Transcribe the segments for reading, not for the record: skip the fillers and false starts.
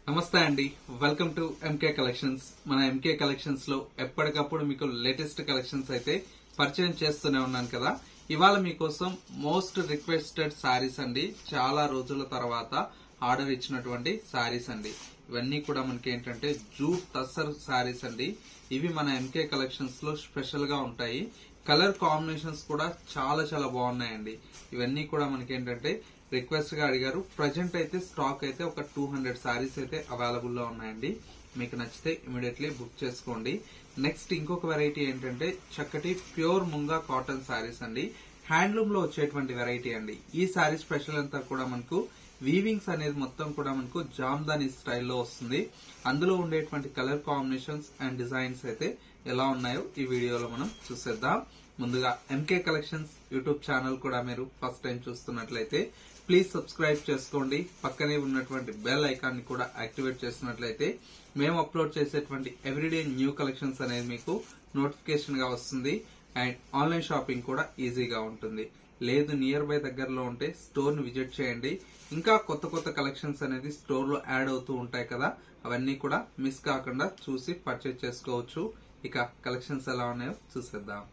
నమస్తే అండి, welcome to MK collections. మన ఎంకే కలెక్షన్స్ లో ఎప్పటికప్పుడు మీకు లేటెస్ట్ కలెక్షన్స్ అయితే పరిచయం చేస్తూనే ఉన్నాను కదా. ఇవాళ మీకోసం మోస్ట్ రిక్వెస్టెడ్ సారీస్ అండి. చాలా రోజుల తర్వాత ఆర్డర్ ఇచ్చినటువంటి సారీస్ అండి. ఇవన్నీ కూడా మనకి ఏంటంటే జూట్ టస్సర్ సారీస్ అండి. ఇవి మన ఎంకే కలెక్షన్స్ లో స్పెషల్ గా ఉంటాయి. కలర్ కాంబినేషన్స్ కూడా చాలా చాలా బాగున్నాయండి. ఇవన్నీ కూడా మనకి ఏంటంటే రిక్వెస్ట్ గా అడిగారు. ప్రజెంట్ అయితే స్టాక్ అయితే ఒక 200 సారీస్ అయితే అవైలబుల్ లో ఉన్నాయండి. మీకు నచ్చితే ఇమీడియట్లీ బుక్ చేసుకోండి. నెక్స్ట్ ఇంకొక వెరైటీ ఏంటంటే చక్కటి ప్యూర్ ముంగా కాటన్ సారీస్ అండి. హ్యాండ్లూమ్ లో వచ్చేటువంటి వెరైటీ అండి. ఈ సారీ స్పెషల్ అంతా కూడా మనకు వీవింగ్స్ అనేది మొత్తం కూడా మనకు జామ్దాని స్టైల్లో వస్తుంది. అందులో ఉండేటువంటి కలర్ కాంబినేషన్స్ అండ్ డిజైన్స్ అయితే ఎలా ఉన్నాయో ఈ వీడియోలో మనం చూసేద్దాం. ముందుగా ఎంకే కలెక్షన్స్ యూట్యూబ్ ఛానల్ కూడా మీరు ఫస్ట్ టైం చూస్తున్నట్లయితే ప్లీజ్ సబ్స్క్రైబ్ చేసుకోండి. పక్కనే ఉన్నటువంటి బెల్ ఐకాన్ ని కూడా యాక్టివేట్ చేసినట్లయితే మేము అప్లోడ్ చేసేటువంటి ఎవ్రీడే న్యూ కలెక్షన్స్ అనేది మీకు నోటిఫికేషన్ గా వస్తుంది. అండ్ ఆన్లైన్ షాపింగ్ కూడా ఈజీగా ఉంటుంది. లేదు నియర్ బై దగ్గరలో ఉంటే స్టోర్ ని విజిట్ చేయండి. ఇంకా కొత్త కొత్త కలెక్షన్స్ అనేది స్టోర్ లో యాడ్ అవుతూ ఉంటాయి కదా, అవన్నీ కూడా మిస్ కాకుండా చూసి పర్చేజ్ చేసుకోవచ్చు. ఇక కలెక్షన్స్ ఎలా ఉన్నాయో చూసేద్దాం.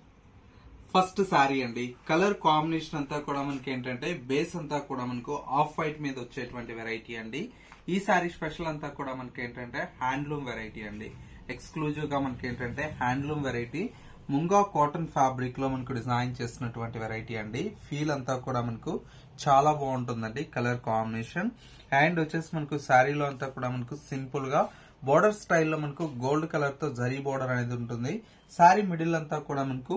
ఫస్ట్ సారీ అండి. కలర్ కాంబినేషన్ అంతా కూడా మనకి ఏంటంటే బేస్ అంతా కూడా మనకు ఆఫ్ వైట్ మీద వచ్చేటువంటి వెరైటీ అండి. ఈ సారీ స్పెషల్ అంతా కూడా మనకి ఏంటంటే హ్యాండ్లూమ్ వెరైటీ అండి. ఎక్స్క్లూజివ్ గా మనకి ఏంటంటే handloom variety munga cotton fabric లో మనకు డిజైన్ చేసినటువంటి వెరైటీ అండి. ఫీల్ అంతా కూడా మనకు చాలా బాగుంటుందండి కలర్ కాంబినేషన్. అండ్ వచ్చేసి మనకు శారీలో అంతా కూడా మనకు సింపుల్ గా బోర్డర్ స్టైల్లో మనకు గోల్డ్ కలర్ తో జరీ బోర్డర్ అనేది ఉంటుంది. శారీ మిడిల్ అంతా కూడా మనకు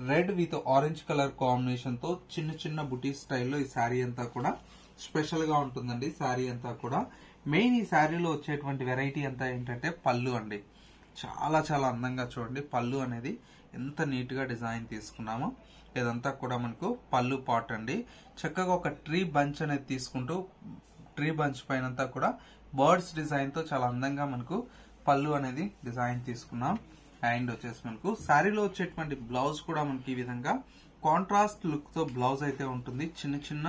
red with orange colour combination తో చిన్న చిన్న బుటీ స్టైల్లో ఈ శారీ అంతా కూడా స్పెషల్ గా ఉంటుందండి. శారీ అంతా కూడా మెయిన్ ఈ శారీలో వచ్చేటువంటి వెరైటీ అంతా ఏంటంటే పళ్ళు అండి. చాలా చాలా అందంగా చూడండి పళ్ళు అనేది ఎంత నీట్ గా డిజైన్ తీసుకున్నామో. ఇదంతా కూడా మనకు పళ్ళు పార్ట్ అండి. చక్కగా ఒక ట్రీ బంచ్ అనేది తీసుకుంటూ ట్రీ బంచ్ పైన కూడా బర్డ్స్ డిజైన్ తో చాలా అందంగా మనకు పళ్ళు అనేది డిజైన్ తీసుకున్నాం. అండ్ వచ్చేసి మనకు శారీలో వచ్చేటువంటి బ్లౌజ్ కూడా మనకి ఈ విధంగా కాంట్రాస్ట్ లుక్ తో బ్లౌజ్ అయితే ఉంటుంది. చిన్న చిన్న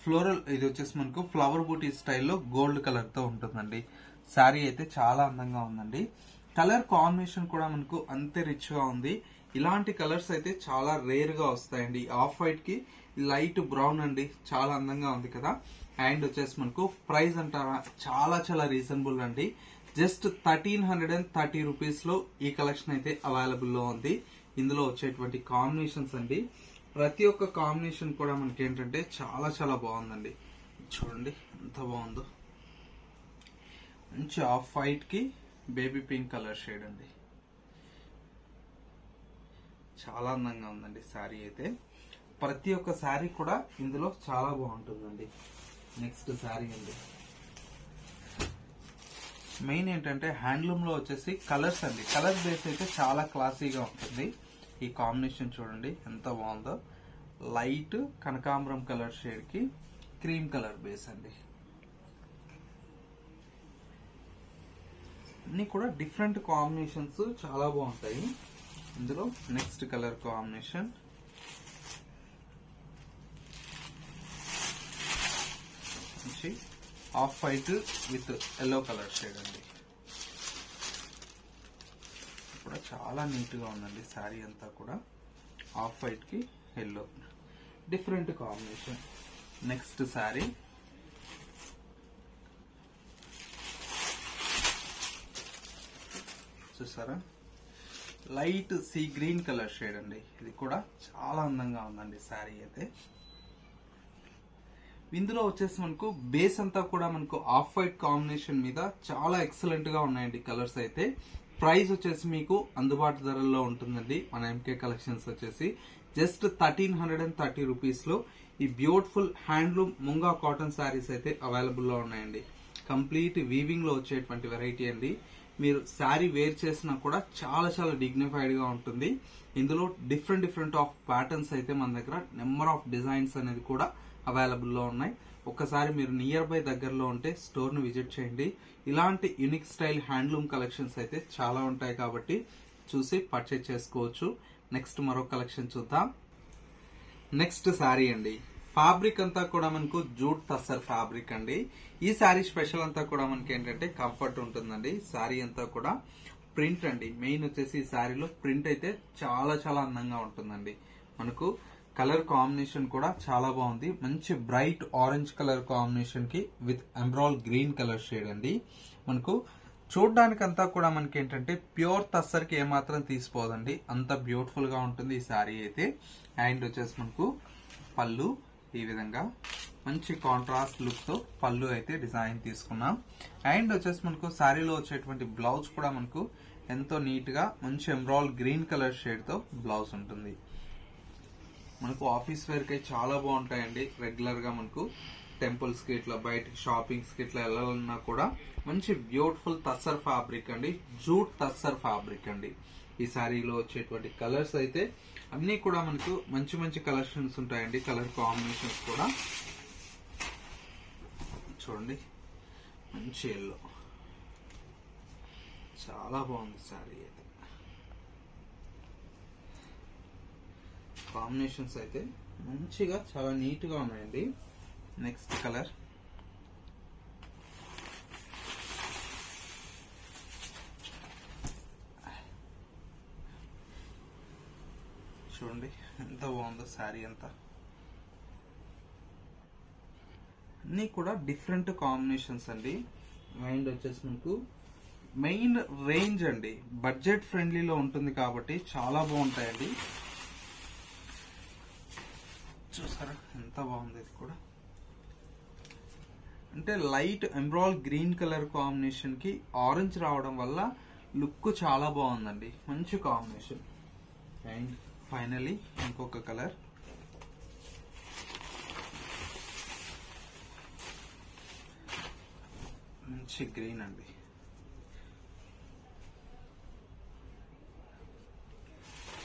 ఫ్లోరల్ ఇది వచ్చేసి మనకు ఫ్లవర్ బూటీ స్టైల్లో గోల్డ్ కలర్ తో ఉంటుందండి. శారీ అయితే చాలా అందంగా ఉందండి. కలర్ కాంబినేషన్ కూడా మనకు అంతే రిచ్ గా ఉంది. ఇలాంటి కలర్స్ అయితే చాలా రేర్ గా వస్తాయండి. ఆఫ్ వైట్ కి లైట్ బ్రౌన్ అండి, చాలా అందంగా ఉంది కదా. అండ్ వచ్చేసి మనకు ప్రైస్ అంటారా చాలా చాలా రీజనబుల్ అండి. జస్ట్ 1330 రూపీస్ లో ఈ కలెక్షన్ అయితే అవైలబుల్ లో ఉంది. ఇందులో వచ్చేటువంటి కాంబినేషన్స్ అండి, ప్రతి ఒక్క కాంబినేషన్ కూడా మనకి ఏంటంటే చాలా చాలా బాగుందండి. చూడండి ఎంత బాగుందో. మంచి ఆఫ్ వైట్ కి బేబీ పింక్ కలర్ షేడ్ అండి. చాలా అందంగా ఉందండి శారీ అయితే. ప్రతి ఒక్క శారీ కూడా ఇందులో చాలా బాగుంటుందండి. నెక్స్ట్ శారీ అండి. మెయిన్ ఏంటంటే హ్యాండ్లూమ్ లో వచ్చేసి కలర్స్ అండి. కలర్ బేస్ అయితే చాలా క్లాసీగా ఉంటుంది. ఈ కాంబినేషన్ చూడండి ఎంత బాగుందో. లైట్ కనకాంబరం కలర్ షేడ్ కి క్రీమ్ కలర్ బేస్ అండి. అన్ని కూడా డిఫరెంట్ కాంబినేషన్స్ చాలా బాగుంటాయి. ఇందులో next colour combination off white with yellow colour shade అండి. కూడా చాలా నీట్ గా ఉందండి శారీ అంతా కూడా. ఆఫ్ వైట్ కి yellow different combination. Next sari చూసారా, light sea green colour shade అండి. ఇది కూడా చాలా అందంగా ఉందండి శారీ అయితే. ఇందులో వచ్చేసి మనకు బేస్ అంతా కూడా మనకు ఆఫ్ వైట్ కాంబినేషన్ మీద చాలా ఎక్సలెంట్ గా ఉన్నాయండి కలర్స్ అయితే. ప్రైస్ వచ్చేసి మీకు అందుబాటు ధరల్లో ఉంటుందండి. మన ఎంకే కలెక్షన్స్ వచ్చేసి జస్ట్ 1330 రూపీస్ లో ఈ beautiful handloom munga cotton saris అయితే అవైలబుల్ లో ఉన్నాయండి. కంప్లీట్ వీవింగ్ లో వచ్చేటువంటి వెరైటీ అండి. మీరు శారీ వేర్ చేసినా కూడా చాలా చాలా డిగ్నిఫైడ్ గా ఉంటుంది. ఇందులో డిఫరెంట్ డిఫరెంట్ ఆఫ్ ప్యాటర్న్స్ అయితే మన దగ్గర నెంబర్ ఆఫ్ డిజైన్స్ అనేది కూడా అవైలబుల్ లో ఉన్నాయి. ఒక్కసారి మీరు నియర్ బై దగ్గరలో ఉంటే స్టోర్ ను విజిట్ చేయండి. ఇలాంటి యూనిక్ స్టైల్ హ్యాండ్లూమ్ కలెక్షన్స్ అయితే చాలా ఉంటాయి కాబట్టి చూసి పర్చేజ్ చేసుకోవచ్చు. నెక్స్ట్ మరో కలెక్షన్ చూద్దాం. నెక్స్ట్ శారీ అండి. ఫ్యాబ్రిక్ అంతా కూడా మనకు జూట్ టస్సర్ ఫ్యాబ్రిక్ అండి. ఈ శారీ స్పెషల్ అంతా కూడా మనకి ఏంటంటే కంఫర్ట్ ఉంటుందండి. శారీ అంతా కూడా ప్రింట్ అండి. మెయిన్ వచ్చేసి ఈ శారీలో ప్రింట్ అయితే చాలా చాలా అందంగా ఉంటుందండి. మనకు కలర్ కాంబినేషన్ కూడా చాలా బాగుంది. మంచి బ్రైట్ ఆరెంజ్ కలర్ కాంబినేషన్ కి విత్ ఎంబ్రాయిడ్ గ్రీన్ కలర్ షేడ్ అండి. మనకు చూడడానికి అంతా కూడా మనకి ఏంటంటే ప్యూర్ టస్సర్ కి ఏమాత్రం తీసిపోదండి. అంత బ్యూటిఫుల్ గా ఉంటుంది ఈ శారీ అయితే. అండ్ వచ్చేసి మనకు పళ్ళు ఈ విధంగా మంచి కాంట్రాస్ట్ లుక్ తో పళ్ళు అయితే డిజైన్ తీసుకున్నాం. అండ్ వచ్చేసి మనకు శారీలో వచ్చేటువంటి బ్లౌజ్ కూడా మనకు ఎంతో నీట్ గా మంచి ఎంబ్రాయిడ్ గ్రీన్ కలర్ షేడ్ తో బ్లౌజ్ ఉంటుంది. మనకు ఆఫీస్ వేర్ కి చాలా బాగుంటాయండి. రెగ్యులర్ గా మనకు టెంపుల్స్ కి ఇట్లా బయటకి షాపింగ్స్ కి ఇట్లా వెళ్ళాలన్నా కూడా మంచి బ్యూటిఫుల్ టస్సర్ ఫ్యాబ్రిక్ అండి. జూట్ టస్సర్ ఫ్యాబ్రిక్ అండి. ఈ శారీలో వచ్చేటువంటి కలర్స్ అయితే అన్ని కూడా మనకు మంచి మంచి కలెక్షన్స్ ఉంటాయండి. కలర్ కాంబినేషన్స్ కూడా చూడండి. మంచి ఎల్లో చాలా బాగుంది శారీ అయితే. కాంబినేషన్స్ అయితే మంచిగా చాలా నీట్ గా ఉన్నాయండి. నెక్స్ట్ కలర్ చూడండి ఎంత బాగుందో శారీ అంతా. అన్ని కూడా డిఫరెంట్ కాంబినేషన్స్ అండి. అండ్ వచ్చేసి మనకు మెయిన్ రేంజ్ అండి. బడ్జెట్ ఫ్రెండ్లీలో ఉంటుంది కాబట్టి చాలా బాగుంటాయండి. చూసారా ఎంత బాగుంది. ఇది కూడా అంటే లైట్ ఎంబ్రాయిడ్ గ్రీన్ కలర్ కాంబినేషన్ కి ఆరెంజ్ రావడం వల్ల లుక్ చాలా బాగుందండి. మంచి కాంబినేషన్. అండ్ ఫైనలీ ఇంకొక కలర్ మంచి గ్రీన్ అండి.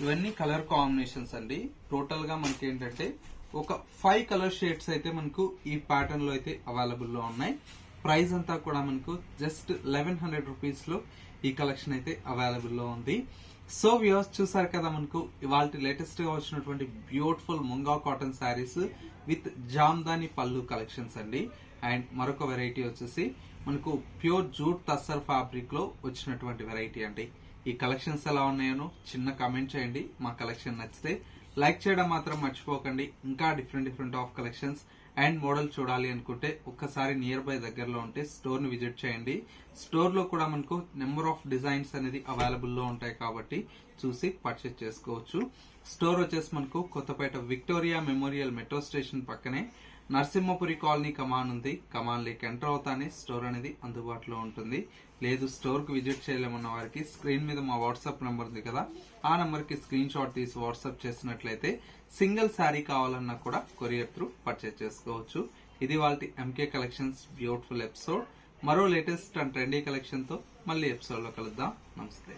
ఇవన్నీ కలర్ కాంబినేషన్స్ అండి. టోటల్ గా మనకి ఏంటంటే ఒక 5 కలర్ షేడ్స్ అయితే మనకు ఈ ప్యాటర్న్ లో అయితే అవైలబుల్ లో ఉన్నాయి. ప్రైస్ అంతా కూడా మనకు జస్ట్ 1100 రూపీస్ లో ఈ కలెక్షన్ అయితే అవైలబుల్ లో ఉంది. సో వ్యూవర్స్ చూసారు కదా మనకు ఇవాళ లేటెస్ట్ గా వచ్చినటువంటి beautiful munga cotton saris with Jamdani పళ్ళు కలెక్షన్స్ అండి. అండ్ మరొక వెరైటీ వచ్చేసి మనకు ప్యూర్ జూట్ టస్సర్ ఫ్యాబ్రిక్ లో వచ్చినటువంటి వెరైటీ అండి. ఈ కలెక్షన్స్ ఎలా ఉన్నాయో చిన్న కామెంట్ చేయండి. మా కలెక్షన్ నచ్చితే లైక్ చేయడం మాత్రం మర్చిపోకండి. ఇంకా different of collections and model చూడాలి అనుకుంటే ఒక్కసారి నియర్ బై దగ్గరలో ఉంటే స్టోర్ ని విజిట్ చేయండి. స్టోర్ లో కూడా మనకు నెంబర్ ఆఫ్ డిజైన్స్ అనేది అవైలబుల్ లో ఉంటాయి కాబట్టి చూసి పర్చేస్ చేసుకోవచ్చు. స్టోర్ వచ్చేసి మనకు Kothapet Victoria Memorial metro station పక్కనే నరసింహపురి కాలనీ కమాన్ ఉంది. కమాన్ లేక్ ఎంటర్ అవుతానే స్టోర్ అనేది అందుబాటులో ఉంటుంది. లేదు స్టోర్ కు విజిట్ చేయలేమన్న వారికి స్క్రీన్ మీద మా వాట్సాప్ నంబర్ ఉంది కదా, ఆ నంబర్ కి స్క్రీన్ షాట్ తీసి వాట్సాప్ చేసినట్లయితే సింగిల్ శారీ కావాలన్నా కూడా కొరియర్ త్రూ పర్చేస్ చేసుకోవచ్చు. ఇది వాళ్ళ ఎంకే కలెక్షన్స్ బ్యూటిఫుల్ ఎపిసోడ్. మరో లేటెస్ట్ అండ్ ట్రెండీ కలెక్షన్ తో మళ్ళీ ఎపిసోడ్ లో కలుద్దాం. నమస్తే.